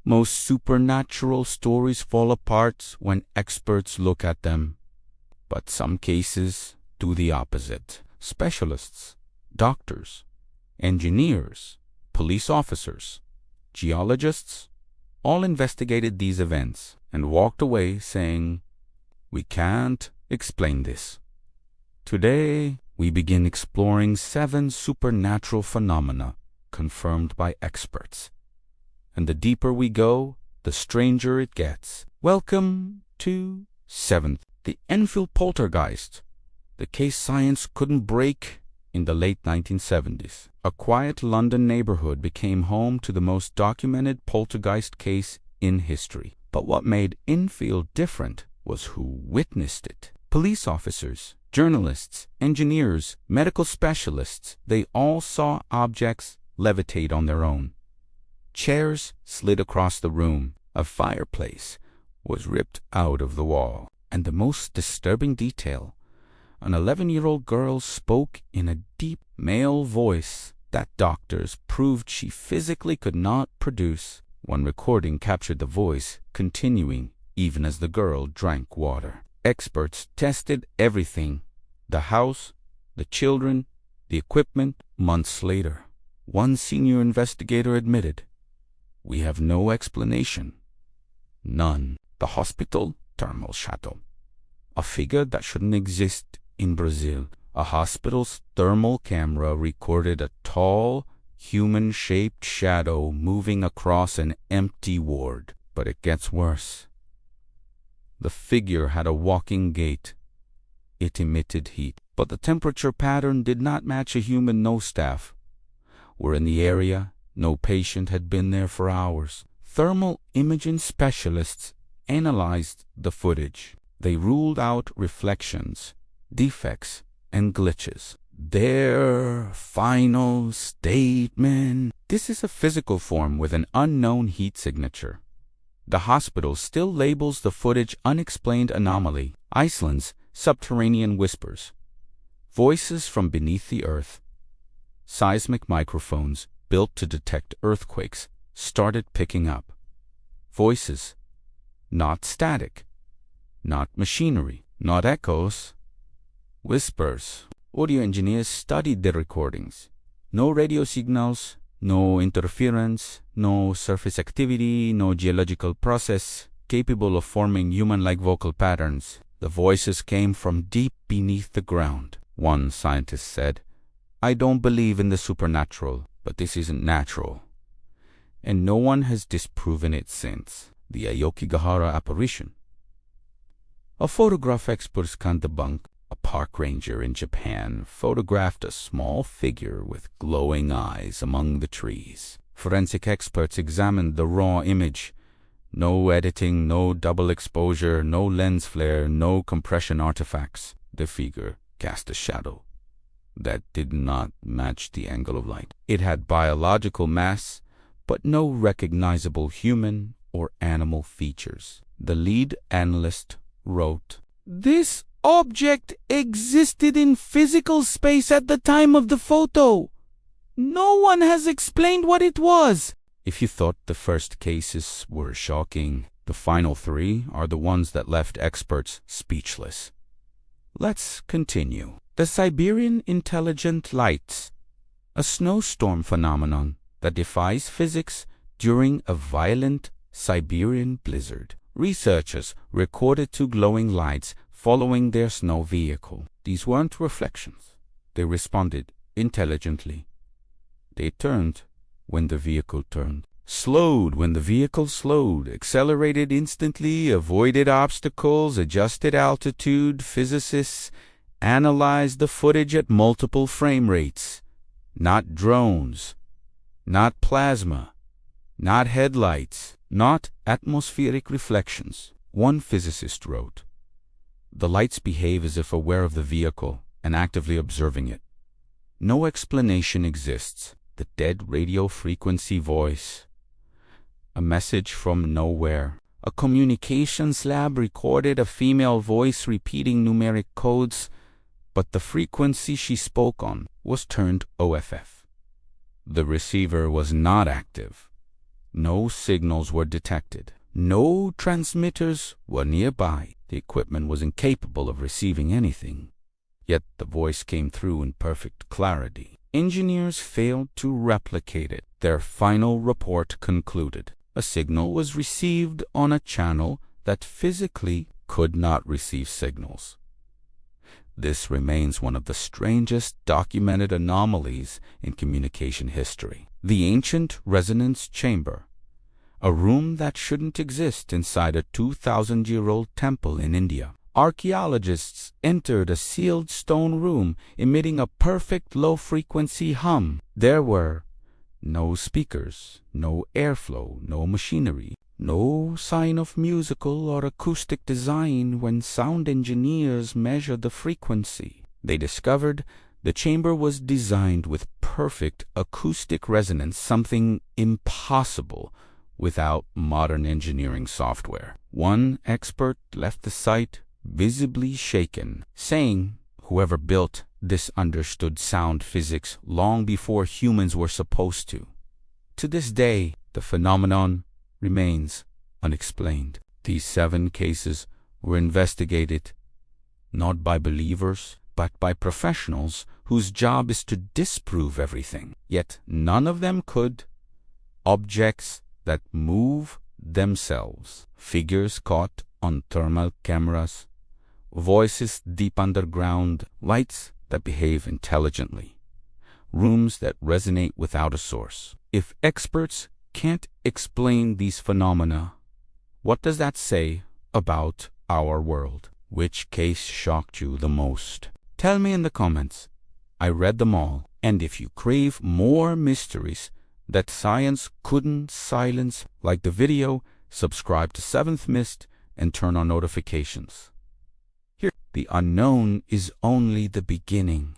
Most supernatural stories fall apart when experts look at them, but some cases do the opposite. Specialists, doctors, engineers, police officers, geologists, all investigated these events and walked away saying, "We can't explain this." Today, we begin exploring 7 supernatural phenomena confirmed by experts. And the deeper we go, the stranger it gets. Welcome to 7th, the Enfield poltergeist, the case science couldn't break. In the late 1970s, a quiet London neighborhood became home to the most documented poltergeist case in history. But what made Enfield different was who witnessed it. Police officers, journalists, engineers, medical specialists, they all saw objects levitate on their own. Chairs slid across the room. A fireplace was ripped out of the wall. And the most disturbing detail, an 11-year-old girl spoke in a deep male voice that doctors proved she physically could not produce. One recording captured the voice continuing even as the girl drank water. Experts tested everything: the house, the children, the equipment. Months later, one senior investigator admitted, "We have no explanation. None." The hospital thermal shadow, a figure that shouldn't exist in Brazil. A hospital's thermal camera recorded a tall, human-shaped shadow moving across an empty ward. But it gets worse. The figure had a walking gait. It emitted heat, but the temperature pattern did not match a human. No staff were in the area. No patient had been there for hours. Thermal imaging specialists analyzed the footage. They ruled out reflections, defects, and glitches. Their final statement: this is a physical form with an unknown heat signature. The hospital still labels the footage unexplained anomaly. Iceland's subterranean whispers. Voices from beneath the earth. Seismic microphones built to detect earthquakes started picking up. Voices, not static, not machinery, not echoes. Whispers. Audio engineers studied the recordings. No radio signals, no interference, no surface activity, no geological process capable of forming human-like vocal patterns. The voices came from deep beneath the ground. One scientist said, "I don't believe in the supernatural, but this isn't natural." And no one has disproven it since. The Aokigahara apparition. A photograph experts can debunk. A park ranger in Japan photographed a small figure with glowing eyes among the trees. Forensic experts examined the raw image. No editing, no double exposure, no lens flare, no compression artifacts. The figure cast a shadow that did not match the angle of light. It had biological mass, but no recognizable human or animal features. The lead analyst wrote, "This object existed in physical space at the time of the photo. No one has explained what it was." If you thought the first cases were shocking, the final 3 are the ones that left experts speechless. Let's continue. The Siberian intelligent lights, a snowstorm phenomenon that defies physics during a violent Siberian blizzard. Researchers recorded 2 glowing lights following their snow vehicle. These weren't reflections. They responded intelligently. They turned when the vehicle turned, slowed when the vehicle slowed, accelerated instantly, avoided obstacles, adjusted altitude. Physicists analyzed the footage at multiple frame rates. Not drones, not plasma, not headlights, not atmospheric reflections. One physicist wrote, "The lights behave as if aware of the vehicle and actively observing it. No explanation exists. The dead radio frequency voice. A message from nowhere. A communications lab recorded a female voice repeating numeric codes, but the frequency she spoke on was turned OFF. The receiver was not active. No signals were detected. No transmitters were nearby. The equipment was incapable of receiving anything. Yet the voice came through in perfect clarity. Engineers failed to replicate it. Their final report concluded a signal was received on a channel that physically could not receive signals. This remains one of the strangest documented anomalies in communication history. The ancient resonance chamber, a room that shouldn't exist inside a 2,000-year-old temple in India. Archaeologists entered a sealed stone room emitting a perfect low-frequency hum. There were no speakers, no airflow, no machinery, no sign of musical or acoustic design when sound engineers measured the frequency. They discovered the chamber was designed with perfect acoustic resonance, something impossible without modern engineering software. One expert left the site visibly shaken, saying whoever built this understood sound physics long before humans were supposed to. To this day, the phenomenon remains unexplained. These 7 cases were investigated not by believers, but by professionals whose job is to disprove everything. Yet none of them could. Objects that move themselves, figures caught on thermal cameras, voices deep underground, lights that behave intelligently, rooms that resonate without a source. If experts can't explain these phenomena, what does that say about our world? Which case shocked you the most? Tell me in the comments. I read them all. And if you crave more mysteries that science couldn't silence, like the video, subscribe to 7thMyst and turn on notifications. Here, the unknown is only the beginning.